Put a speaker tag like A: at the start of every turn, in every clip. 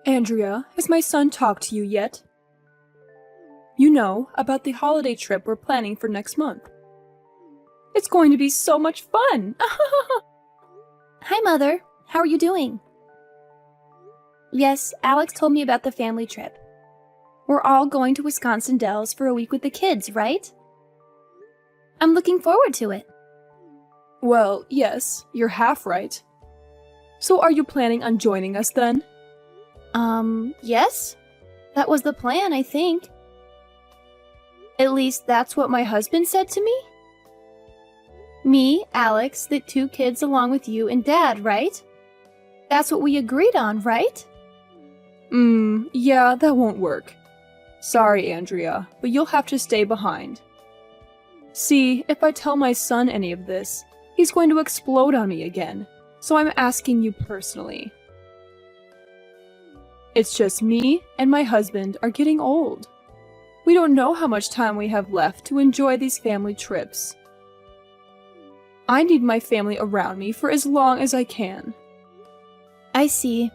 A: Andrea, has my son talked to you yet? You know, about the holiday trip we're planning for next month. It's going to be so much fun!
B: Hi, Mother. How are you doing? Yes, Alex told me about the family trip. We're all going to Wisconsin Dells for a week with the kids, right? I'm looking forward to it.
A: Well, yes, you're half right. So are you planning on joining us then?
B: Yes. That was the plan, I think. At least that's what my husband said to me. Me, Alex, the 2 kids along with you and Dad, right? That's what we agreed on, right?
A: Yeah, that won't work. Sorry, Andrea, but you'll have to stay behind. See, if I tell my son any of this, he's going to explode on me again, so I'm asking you personally. It's just me and my husband are getting old. We don't know how much time we have left to enjoy these family trips. I need my family around me for as long as I can.
B: I see.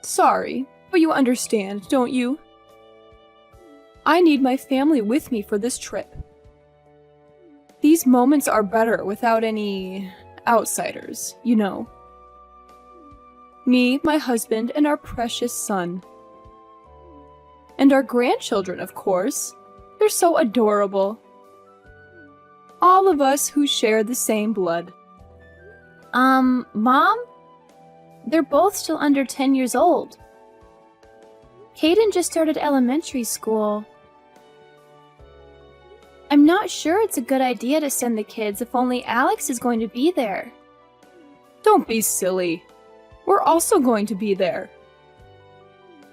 A: Sorry, but you understand, don't you? I need my family with me for this trip. These moments are better without any outsiders, you know. Me, my husband, and our precious son. And our grandchildren, of course. They're so adorable. All of us who share the same blood.
B: Mom? They're both still under 10 years old. Caden just started elementary school. I'm not sure it's a good idea to send the kids if only Alex is going to be there.
A: Don't be silly. We're also going to be there.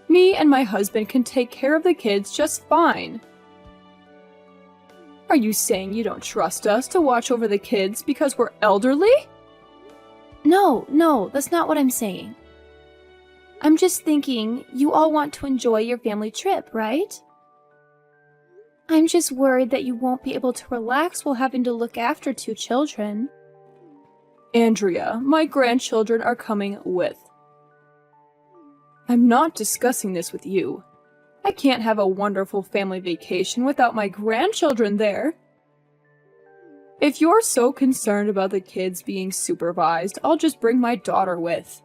A: Me and my husband can take care of the kids just fine. Are you saying you don't trust us to watch over the kids because we're elderly?
B: No, that's not what I'm saying. I'm just thinking you all want to enjoy your family trip, right? I'm just worried that you won't be able to relax while having to look after 2 children.
A: Andrea, my grandchildren are coming with. I'm not discussing this with you. I can't have a wonderful family vacation without my grandchildren there. If you're so concerned about the kids being supervised, I'll just bring my daughter with.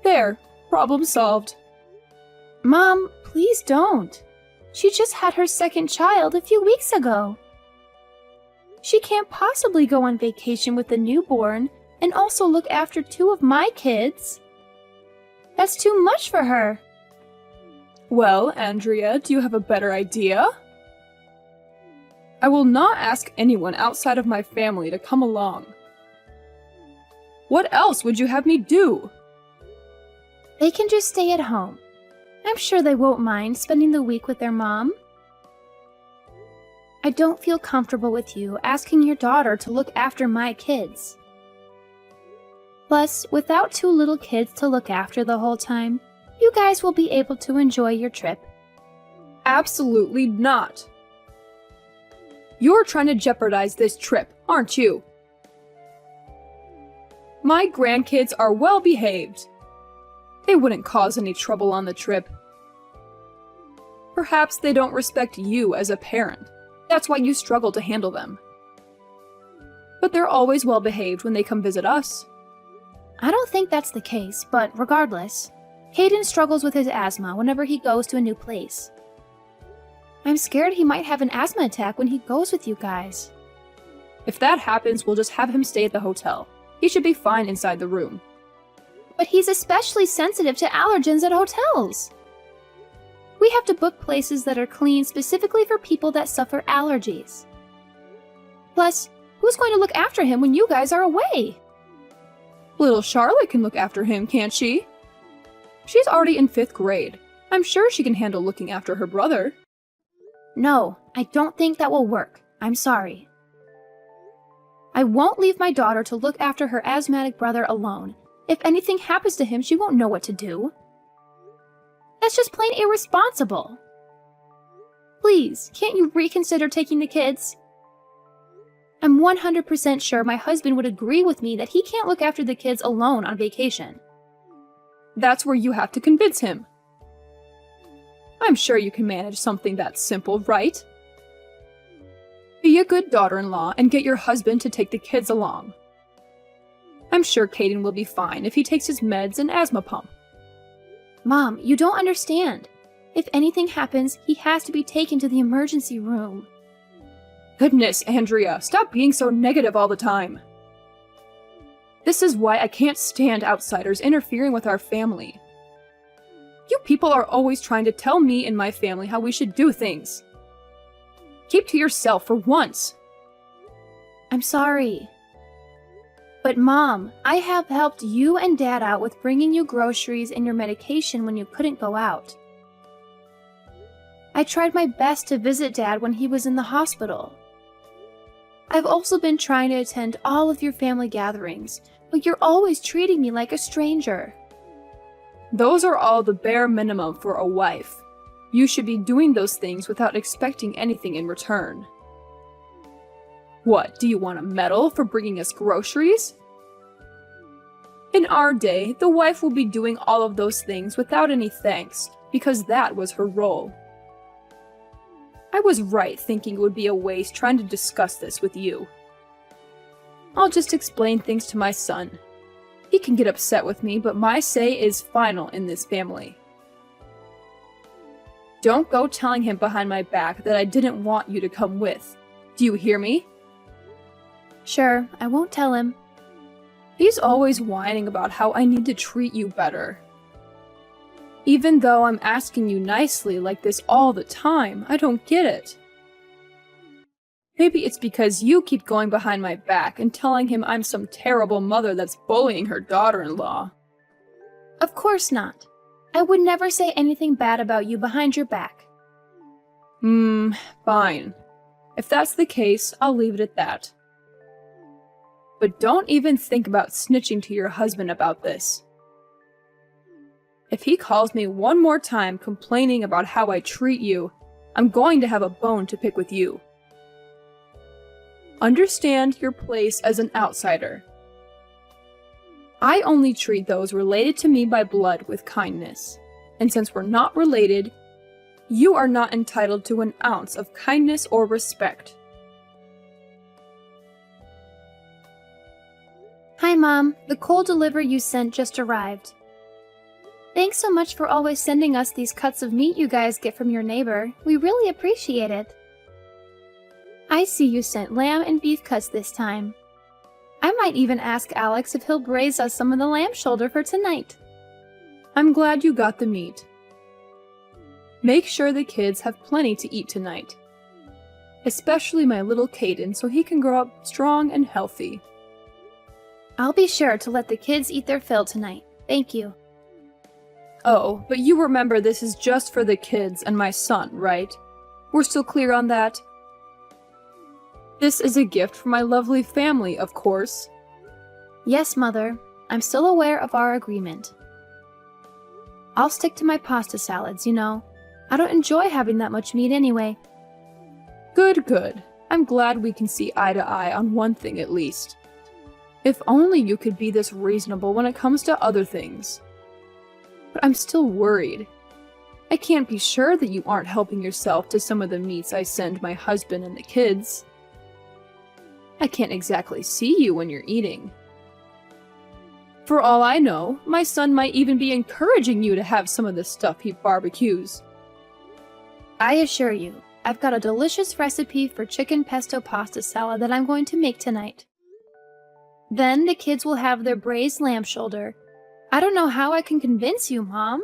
A: There, problem solved.
B: Mom, please don't. She just had her 2nd child a few weeks ago. She can't possibly go on vacation with the newborn and also look after 2 of my kids. That's too much for her.
A: Well, Andrea, do you have a better idea? I will not ask anyone outside of my family to come along. What else would you have me do?
B: They can just stay at home. I'm sure they won't mind spending the week with their mom. I don't feel comfortable with you asking your daughter to look after my kids. Plus, without 2 little kids to look after the whole time, you guys will be able to enjoy your trip.
A: Absolutely not. You're trying to jeopardize this trip, aren't you? My grandkids are well behaved. They wouldn't cause any trouble on the trip. Perhaps they don't respect you as a parent. That's why you struggle to handle them. But they're always well behaved when they come visit us.
B: I don't think that's the case, but regardless, Caden struggles with his asthma whenever he goes to a new place. I'm scared he might have an asthma attack when he goes with you guys.
A: If that happens, we'll just have him stay at the hotel. He should be fine inside the room.
B: But he's especially sensitive to allergens at hotels. We have to book places that are clean specifically for people that suffer allergies. Plus, who's going to look after him when you guys are away?
A: Little Charlotte can look after him, can't she? She's already in 5th grade. I'm sure she can handle looking after her brother.
B: No, I don't think that will work. I'm sorry. I won't leave my daughter to look after her asthmatic brother alone. If anything happens to him, she won't know what to do. That's just plain irresponsible. Please, can't you reconsider taking the kids? I'm 100% sure my husband would agree with me that he can't look after the kids alone on vacation.
A: That's where you have to convince him. I'm sure you can manage something that simple, right? Be a good daughter-in-law and get your husband to take the kids along. I'm sure Caden will be fine if he takes his meds and asthma pump.
B: Mom, you don't understand. If anything happens, he has to be taken to the emergency room.
A: Goodness, Andrea, stop being so negative all the time. This is why I can't stand outsiders interfering with our family. You people are always trying to tell me and my family how we should do things. Keep to yourself for once.
B: I'm sorry. But Mom, I have helped you and Dad out with bringing you groceries and your medication when you couldn't go out. I tried my best to visit Dad when he was in the hospital. I've also been trying to attend all of your family gatherings, but you're always treating me like a stranger.
A: Those are all the bare minimum for a wife. You should be doing those things without expecting anything in return. What, do you want a medal for bringing us groceries? In our day, the wife will be doing all of those things without any thanks, because that was her role. I was right thinking it would be a waste trying to discuss this with you. I'll just explain things to my son. He can get upset with me, but my say is final in this family. Don't go telling him behind my back that I didn't want you to come with. Do you hear me?
B: Sure, I won't tell him.
A: He's always whining about how I need to treat you better. Even though I'm asking you nicely like this all the time, I don't get it. Maybe it's because you keep going behind my back and telling him I'm some terrible mother that's bullying her daughter-in-law.
B: Of course not. I would never say anything bad about you behind your back.
A: Fine. If that's the case, I'll leave it at that. But don't even think about snitching to your husband about this. If he calls me one more time complaining about how I treat you, I'm going to have a bone to pick with you. Understand your place as an outsider. I only treat those related to me by blood with kindness, and since we're not related, you are not entitled to an ounce of kindness or respect.
B: Hi, Mom. The coal delivery you sent just arrived. Thanks so much for always sending us these cuts of meat you guys get from your neighbor. We really appreciate it. I see you sent lamb and beef cuts this time. I might even ask Alex if he'll braise us some of the lamb shoulder for tonight.
A: I'm glad you got the meat. Make sure the kids have plenty to eat tonight. Especially my little Caden so he can grow up strong and healthy.
B: I'll be sure to let the kids eat their fill tonight. Thank you.
A: Oh, but you remember this is just for the kids and my son, right? We're still clear on that? This is a gift for my lovely family, of course.
B: Yes, Mother. I'm still aware of our agreement. I'll stick to my pasta salads, you know. I don't enjoy having that much meat anyway.
A: Good, good. I'm glad we can see eye to eye on one thing at least. If only you could be this reasonable when it comes to other things. But I'm still worried. I can't be sure that you aren't helping yourself to some of the meats I send my husband and the kids. I can't exactly see you when you're eating. For all I know, my son might even be encouraging you to have some of the stuff he barbecues.
B: I assure you, I've got a delicious recipe for chicken pesto pasta salad that I'm going to make tonight. Then the kids will have their braised lamb shoulder. I don't know how I can convince you, Mom.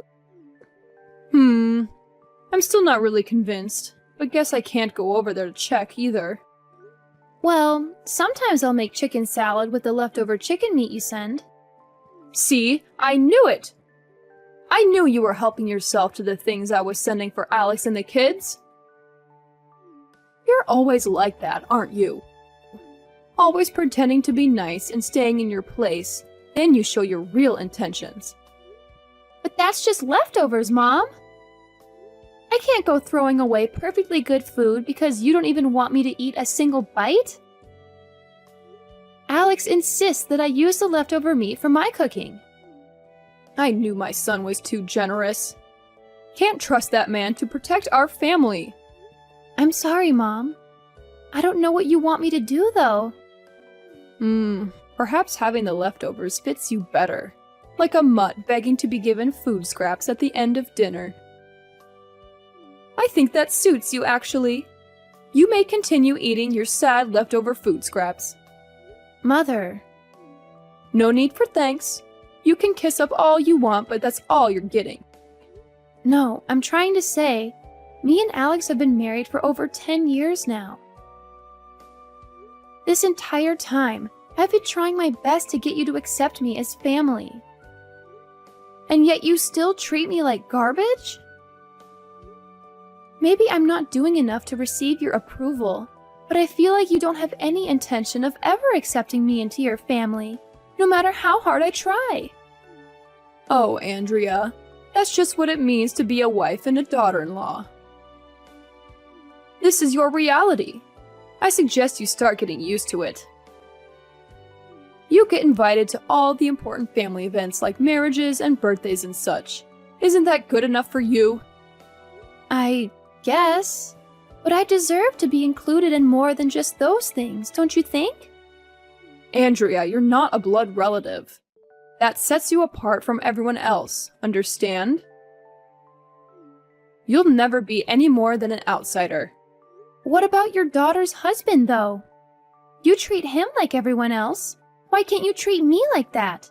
A: I'm still not really convinced, but guess I can't go over there to check either.
B: Well, sometimes I'll make chicken salad with the leftover chicken meat you send.
A: See? I knew it! I knew you were helping yourself to the things I was sending for Alex and the kids. You're always like that, aren't you? Always pretending to be nice and staying in your place, then you show your real intentions.
B: But that's just leftovers, Mom! I can't go throwing away perfectly good food because you don't even want me to eat a single bite? Alex insists that I use the leftover meat for my cooking.
A: I knew my son was too generous. Can't trust that man to protect our family.
B: I'm sorry, Mom. I don't know what you want me to do, though.
A: Perhaps having the leftovers fits you better. Like a mutt begging to be given food scraps at the end of dinner. I think that suits you, actually. You may continue eating your sad leftover food scraps.
B: Mother.
A: No need for thanks. You can kiss up all you want, but that's all you're getting.
B: No, I'm trying to say, me and Alex have been married for over 10 years now. This entire time, I've been trying my best to get you to accept me as family. And yet you still treat me like garbage? Maybe I'm not doing enough to receive your approval, but I feel like you don't have any intention of ever accepting me into your family, no matter how hard I try.
A: Oh, Andrea, that's just what it means to be a wife and a daughter-in-law. This is your reality. I suggest you start getting used to it. You get invited to all the important family events like marriages and birthdays and such. Isn't that good enough for you?
B: I guess. But I deserve to be included in more than just those things, don't you think?
A: Andrea, you're not a blood relative. That sets you apart from everyone else, understand? You'll never be any more than an outsider.
B: What about your daughter's husband, though? You treat him like everyone else. Why can't you treat me like that?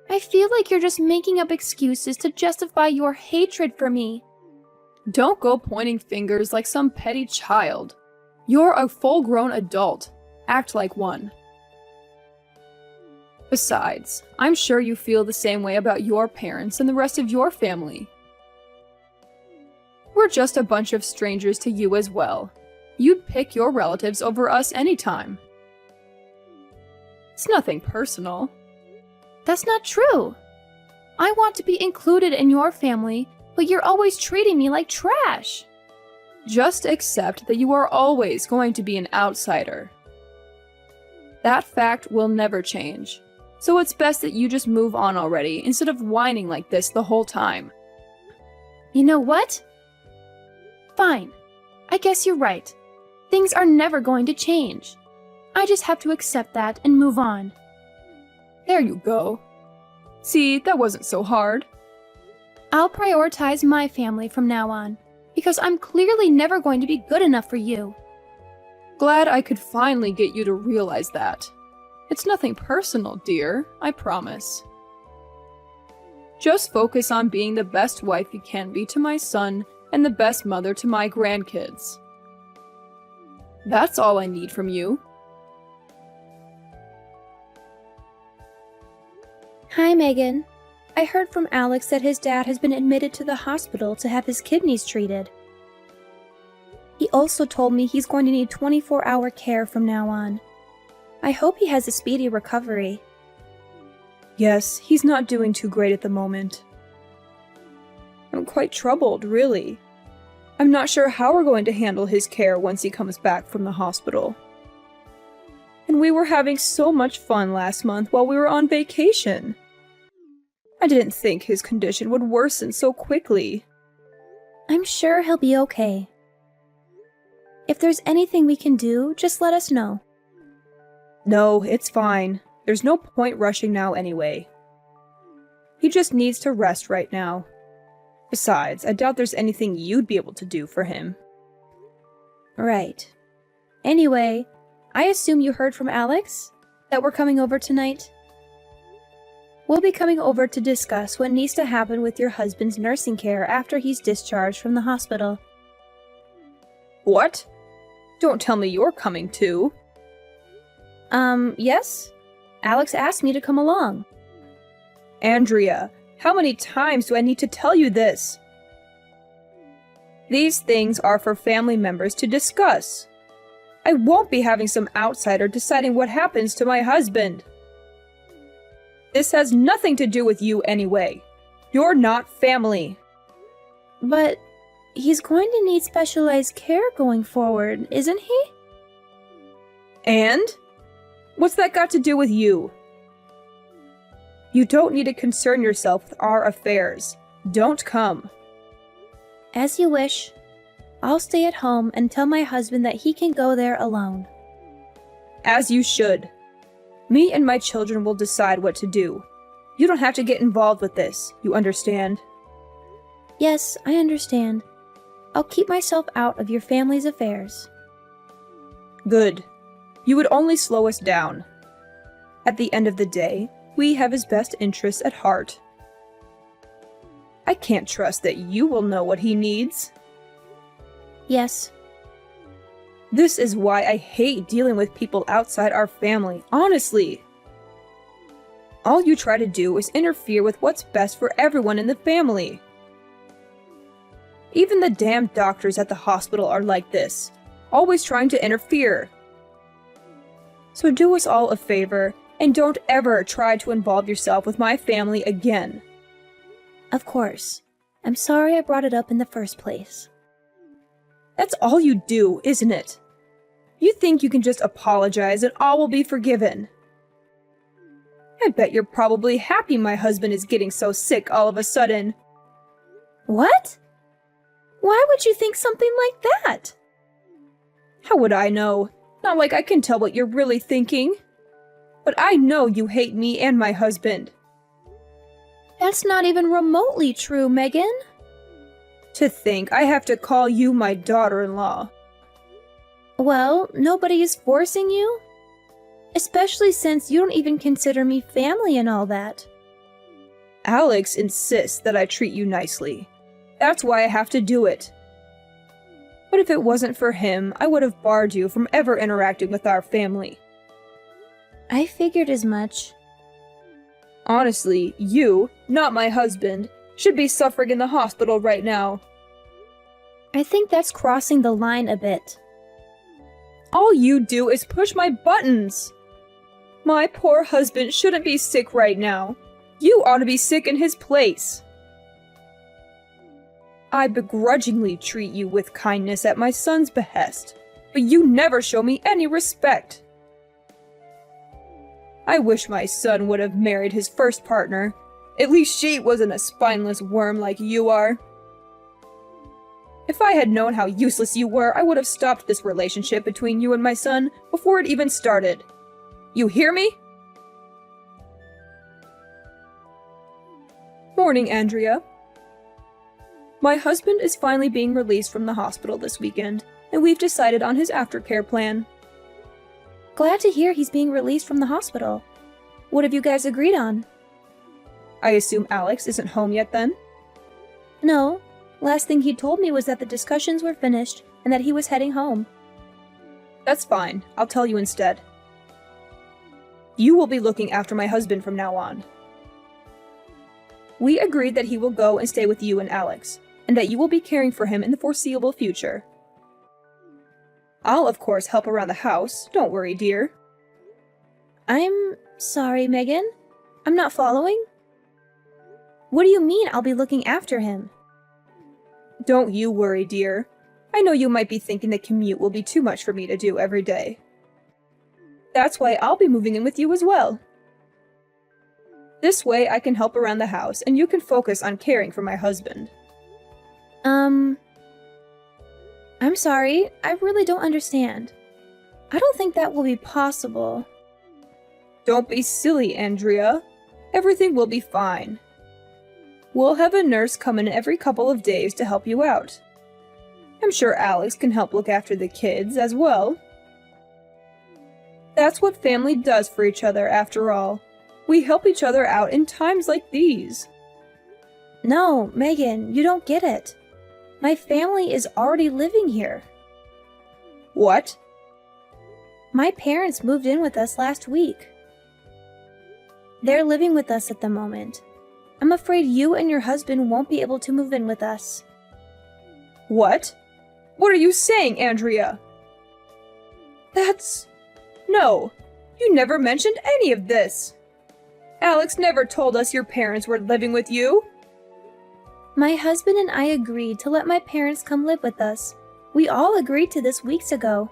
B: I feel like you're just making up excuses to justify your hatred for me.
A: Don't go pointing fingers like some petty child. You're a full-grown adult. Act like one. Besides, I'm sure you feel the same way about your parents and the rest of your family. We're just a bunch of strangers to you as well. You'd pick your relatives over us anytime. It's nothing personal.
B: That's not true. I want to be included in your family, but you're always treating me like trash.
A: Just accept that you are always going to be an outsider. That fact will never change. So it's best that you just move on already instead of whining like this the whole time.
B: You know what? Fine. I guess you're right. Things are never going to change. I just have to accept that and move on.
A: There you go. See, that wasn't so hard.
B: I'll prioritize my family from now on, because I'm clearly never going to be good enough for you.
A: Glad I could finally get you to realize that. It's nothing personal, dear, I promise. Just focus on being the best wife you can be to my son and the best mother to my grandkids. That's all I need from you.
B: Hi, Megan. I heard from Alex that his dad has been admitted to the hospital to have his kidneys treated. He also told me he's going to need 24-hour care from now on. I hope he has a speedy recovery.
A: Yes, he's not doing too great at the moment. I'm quite troubled, really. I'm not sure how we're going to handle his care once he comes back from the hospital. And we were having so much fun last month while we were on vacation. I didn't think his condition would worsen so quickly.
B: I'm sure he'll be okay. If there's anything we can do, just let us know.
A: No, it's fine. There's no point rushing now anyway. He just needs to rest right now. Besides, I doubt there's anything you'd be able to do for him.
B: Right. Anyway, I assume you heard from Alex? That we're coming over tonight? We'll be coming over to discuss what needs to happen with your husband's nursing care after he's discharged from the hospital.
A: What? Don't tell me you're coming too.
B: Yes? Alex asked me to come along.
A: Andrea, how many times do I need to tell you this? These things are for family members to discuss. I won't be having some outsider deciding what happens to my husband. This has nothing to do with you anyway. You're not family.
B: But he's going to need specialized care going forward, isn't he?
A: And? What's that got to do with you? You don't need to concern yourself with our affairs. Don't come.
B: As you wish. I'll stay at home and tell my husband that he can go there alone.
A: As you should. Me and my children will decide what to do. You don't have to get involved with this, you understand?
B: Yes, I understand. I'll keep myself out of your family's affairs.
A: Good. You would only slow us down. At the end of the day, we have his best interests at heart. I can't trust that you will know what he needs.
B: Yes.
A: This is why I hate dealing with people outside our family, honestly. All you try to do is interfere with what's best for everyone in the family. Even the damn doctors at the hospital are like this, always trying to interfere. So do us all a favor, and don't ever try to involve yourself with my family again.
B: Of course. I'm sorry I brought it up in the first place.
A: That's all you do, isn't it? You think you can just apologize and all will be forgiven. I bet you're probably happy my husband is getting so sick all of a sudden.
B: What? Why would you think something like that?
A: How would I know? Not like I can tell what you're really thinking. But I know you hate me and my husband.
B: That's not even remotely true, Megan.
A: To think I have to call you my daughter-in-law.
B: Well, nobody is forcing you. Especially since you don't even consider me family and all that.
A: Alex insists that I treat you nicely. That's why I have to do it. But if it wasn't for him, I would have barred you from ever interacting with our family.
B: I figured as much.
A: Honestly, you, not my husband, should be suffering in the hospital right now.
B: I think that's crossing the line a bit.
A: All you do is push my buttons. My poor husband shouldn't be sick right now. You ought to be sick in his place. I begrudgingly treat you with kindness at my son's behest, but you never show me any respect. I wish my son would have married his first partner. At least she wasn't a spineless worm like you are. If I had known how useless you were, I would have stopped this relationship between you and my son before it even started. You hear me? Morning, Andrea. My husband is finally being released from the hospital this weekend, and we've decided on his aftercare plan.
B: Glad to hear he's being released from the hospital. What have you guys agreed on?
A: I assume Alex isn't home yet then?
B: No. Last thing he told me was that the discussions were finished and that he was heading home.
A: That's fine. I'll tell you instead. You will be looking after my husband from now on. We agreed that he will go and stay with you and Alex, and that you will be caring for him in the foreseeable future. I'll, of course, help around the house. Don't worry, dear.
B: I'm sorry, Megan. I'm not following. What do you mean I'll be looking after him?
A: Don't you worry, dear. I know you might be thinking the commute will be too much for me to do every day. That's why I'll be moving in with you as well. This way I can help around the house and you can focus on caring for my husband.
B: I'm sorry, I really don't understand. I don't think that will be possible.
A: Don't be silly, Andrea. Everything will be fine. We'll have a nurse come in every couple of days to help you out. I'm sure Alex can help look after the kids as well. That's what family does for each other, after all. We help each other out in times like these.
B: No, Megan, you don't get it. My family is already living here.
A: What?
B: My parents moved in with us last week. They're living with us at the moment. I'm afraid you and your husband won't be able to move in with us.
A: What? What are you saying, Andrea? No, you never mentioned any of this. Alex never told us your parents were living with you.
B: My husband and I agreed to let my parents come live with us. We all agreed to this weeks ago.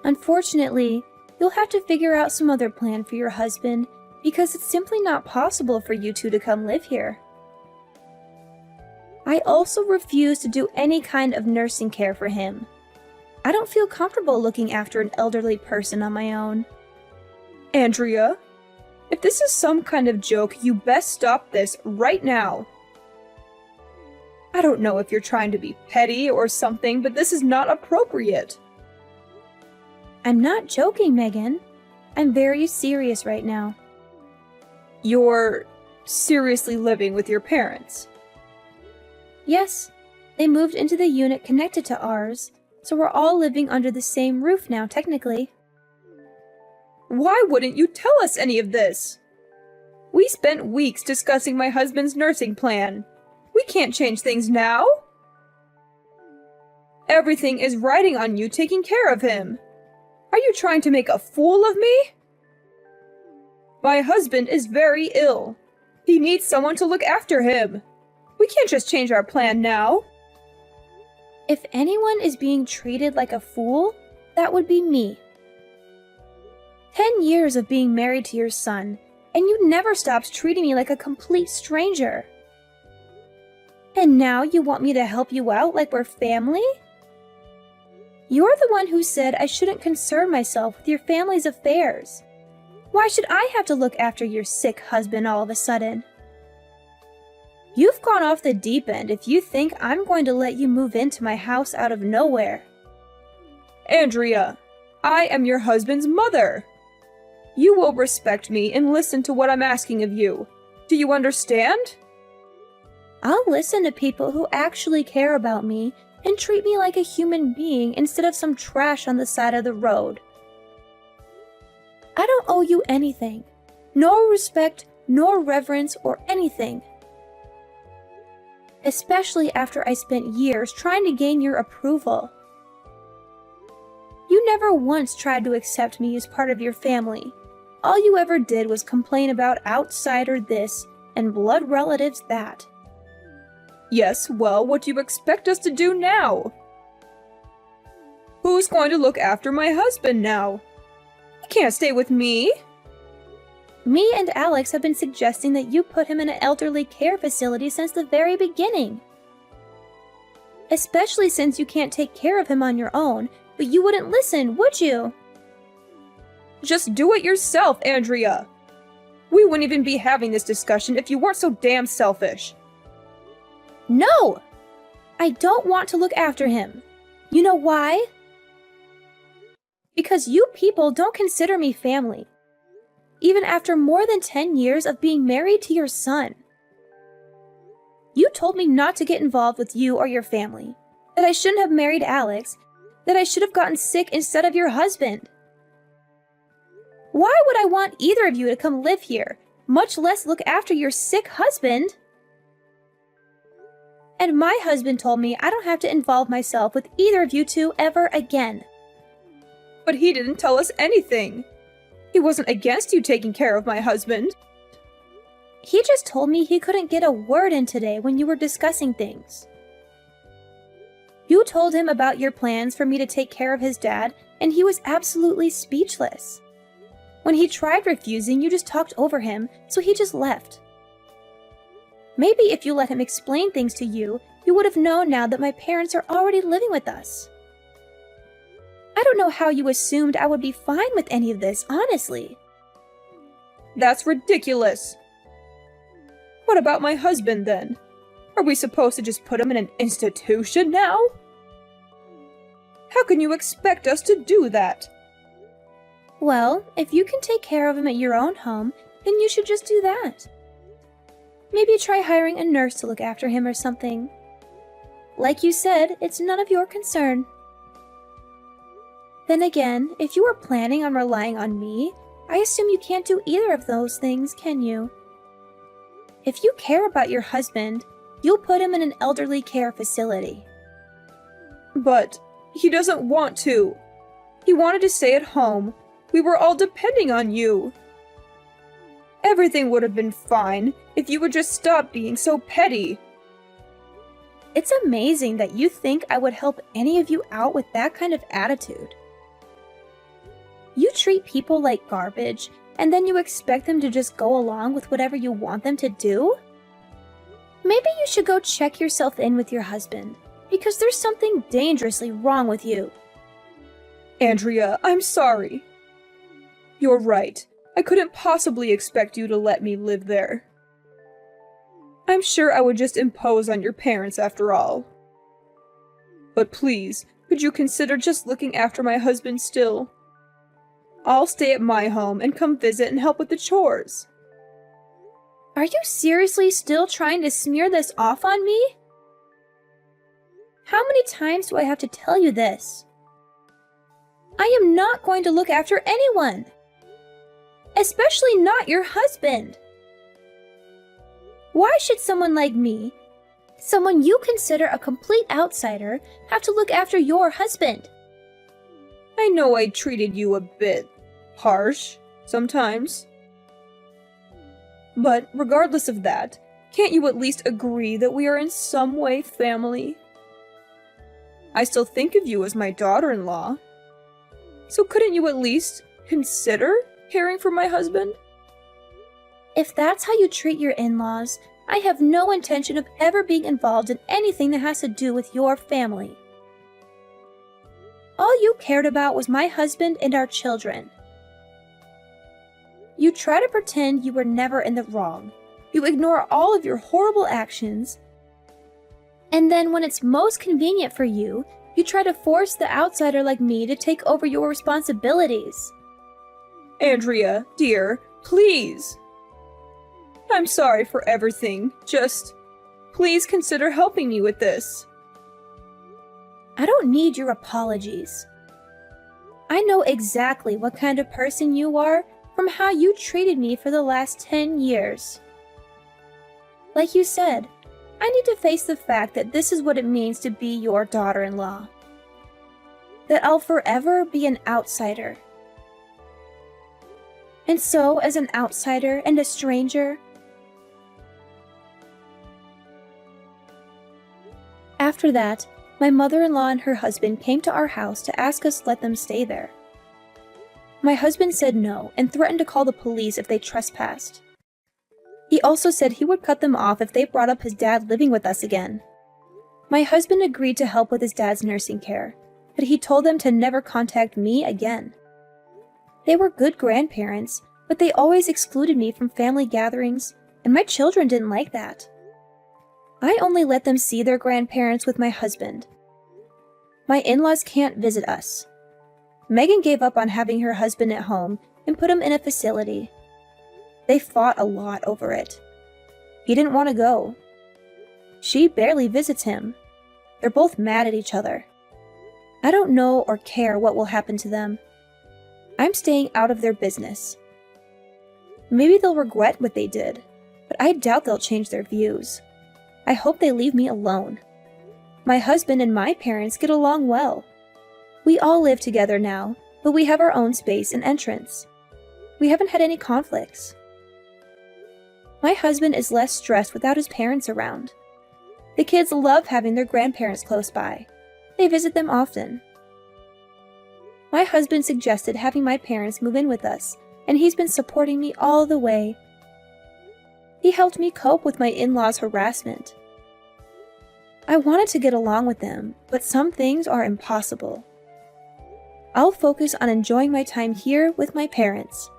B: Unfortunately, you'll have to figure out some other plan for your husband because it's simply not possible for you two to come live here. I also refuse to do any kind of nursing care for him. I don't feel comfortable looking after an elderly person on my own.
A: Andrea, if this is some kind of joke, you best stop this right now. I don't know if you're trying to be petty or something, but this is not appropriate.
B: I'm not joking, Megan. I'm very serious right now.
A: You're seriously living with your parents?
B: Yes, they moved into the unit connected to ours, so we're all living under the same roof now, technically.
A: Why wouldn't you tell us any of this? We spent weeks discussing my husband's nursing plan. We can't change things now. Everything is riding on you taking care of him. Are you trying to make a fool of me? My husband is very ill. He needs someone to look after him. We can't just change our plan now.
B: If anyone is being treated like a fool, that would be me. 10 years of being married to your son, and you never stopped treating me like a complete stranger. And now you want me to help you out like we're family? You're the one who said I shouldn't concern myself with your family's affairs. Why should I have to look after your sick husband all of a sudden? You've gone off the deep end if you think I'm going to let you move into my house out of nowhere.
A: Andrea, I am your husband's mother. You will respect me and listen to what I'm asking of you. Do you understand?
B: I'll listen to people who actually care about me and treat me like a human being instead of some trash on the side of the road. I don't owe you anything. No respect, nor reverence, or anything. Especially after I spent years trying to gain your approval. You never once tried to accept me as part of your family. All you ever did was complain about outsider this and blood relatives that.
A: Yes, well, what do you expect us to do now? Who's going to look after my husband now? He can't stay with me.
B: Me and Alex have been suggesting that you put him in an elderly care facility since the very beginning. Especially since you can't take care of him on your own, but you wouldn't listen, would you?
A: Just do it yourself, Andrea. We wouldn't even be having this discussion if you weren't so damn selfish.
B: No! I don't want to look after him. You know why? Because you people don't consider me family. Even after more than 10 years of being married to your son. You told me not to get involved with you or your family, that I shouldn't have married Alex, that I should have gotten sick instead of your husband. Why would I want either of you to come live here, much less look after your sick husband? And my husband told me I don't have to involve myself with either of you two ever again.
A: But he didn't tell us anything. He wasn't against you taking care of my husband.
B: He just told me he couldn't get a word in today when you were discussing things. You told him about your plans for me to take care of his dad, and he was absolutely speechless. When he tried refusing, you just talked over him, so he just left. Maybe if you let him explain things to you, you would have known now that my parents are already living with us. I don't know how you assumed I would be fine with any of this, honestly.
A: That's ridiculous. What about my husband, then? Are we supposed to just put him in an institution now? How can you expect us to do that?
B: Well, if you can take care of him at your own home, then you should just do that. Maybe try hiring a nurse to look after him or something. Like you said, it's none of your concern. Then again, if you are planning on relying on me, I assume you can't do either of those things, can you? If you care about your husband, you'll put him in an elderly care facility.
A: But he doesn't want to. He wanted to stay at home. We were all depending on you. Everything would have been fine if you would just stop being so petty.
B: It's amazing that you think I would help any of you out with that kind of attitude. You treat people like garbage, and then you expect them to just go along with whatever you want them to do? Maybe you should go check yourself in with your husband, because there's something dangerously wrong with you.
A: Andrea, I'm sorry. You're right. I couldn't possibly expect you to let me live there. I'm sure I would just impose on your parents after all. But please, could you consider just looking after my husband still? I'll stay at my home and come visit and help with the chores.
B: Are you seriously still trying to smear this off on me? How many times do I have to tell you this? I am not going to look after anyone. Especially not your husband. Why should someone like me, someone you consider a complete outsider, have to look after your husband?
A: I know I treated you a bit harsh sometimes. But regardless of that, can't you at least agree that we are in some way family? I still think of you as my daughter-in-law. So couldn't you at least consider caring for my husband?
B: If that's how you treat your in-laws, I have no intention of ever being involved in anything that has to do with your family. All you cared about was my husband and our children. You try to pretend you were never in the wrong. You ignore all of your horrible actions. And then when it's most convenient for you, you try to force the outsider like me to take over your responsibilities.
A: Andrea, dear, please. I'm sorry for everything. Just, please consider helping me with this.
B: I don't need your apologies. I know exactly what kind of person you are from how you treated me for the last 10 years. Like you said, I need to face the fact that this is what it means to be your daughter-in-law. That I'll forever be an outsider. And so, as an outsider and a stranger, after that, my mother-in-law and her husband came to our house to ask us to let them stay there. My husband said no and threatened to call the police if they trespassed. He also said he would cut them off if they brought up his dad living with us again. My husband agreed to help with his dad's nursing care, but he told them to never contact me again. They were good grandparents, but they always excluded me from family gatherings, and my children didn't like that. I only let them see their grandparents with my husband. My in-laws can't visit us. Megan gave up on having her husband at home and put him in a facility. They fought a lot over it. He didn't want to go. She barely visits him. They're both mad at each other. I don't know or care what will happen to them. I'm staying out of their business. Maybe they'll regret what they did, but I doubt they'll change their views. I hope they leave me alone. My husband and my parents get along well. We all live together now, but we have our own space and entrance. We haven't had any conflicts. My husband is less stressed without his parents around. The kids love having their grandparents close by. They visit them often. My husband suggested having my parents move in with us, and he's been supporting me all the way. He helped me cope with my in-laws' harassment. I wanted to get along with them, but some things are impossible. I'll focus on enjoying my time here with my parents.